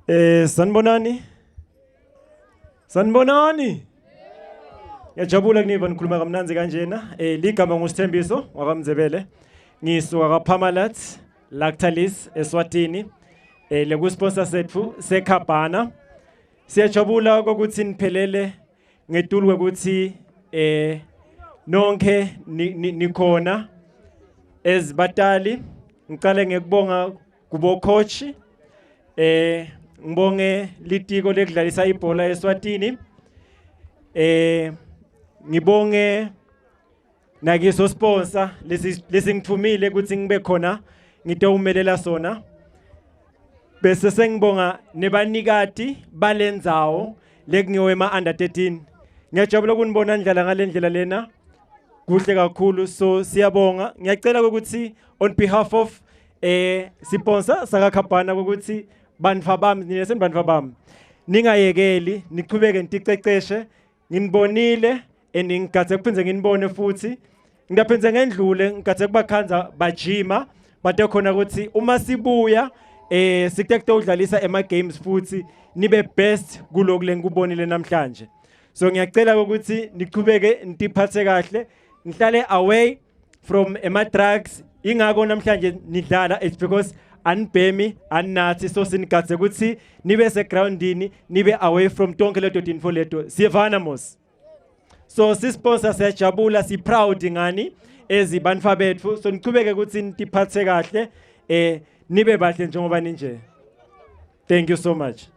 Sanibonani. Sanibonani. Ngiyajabula kuniva nikhuluma kamnanzi kanjena. Ligama nguSithembiso wakwaMzebele. Ngisuka kwaPhamalat, Lactalis eSwatini. Lekusponsor sethu seKhabana. Siyajabula ukuthi niphelele ngetulu ukuthi nonke nikhona ezibatali. Ngicale ngekubonga kubo coach ngibonge litiko lekudlalisa ibhola eSwatini. Ngibonge nakiso sponsor lesingithumile ukuthi ngibe khona ngitawumelela sona. Bese sengibonga nebanikati balendzawo lekungiwema under 13. Ngiyajabula ukunibona ndlala ngalendlela lena. Kuhle kakhulu, so siyabonga. Ngiyacela ukuthi on behalf of sponsor sakaKhabana ukuthi bantu bami nina senbantu bami ningayekeli niqhubeke niticeceshe. Nginibonile and ngikathe kuphinze nginibone futhi ngiyaphinze ngendlule ngikathe kubakhanza bajima bathe khona ukuthi uma sibuya sikuthe udlalisa ema games futhi nibe best kuloko lenkubonile namhlanje. So ngiyacela ukuthi niqhubeke nitiphathe kahle, nihlale away from ema drugs. Ingako namhlanje nidlala it's because anibhemi anathi, so sinigathe ukuthi nibe se groundini nibe away from tonke leto tinfo leto. Siyevana mos. So sisponsor siyajabula, si proud ngani ezibanfa bethu, so niqhubeke ukuthi nitiphathe kahle nibe bahle njengoba ninje. Thank you so much.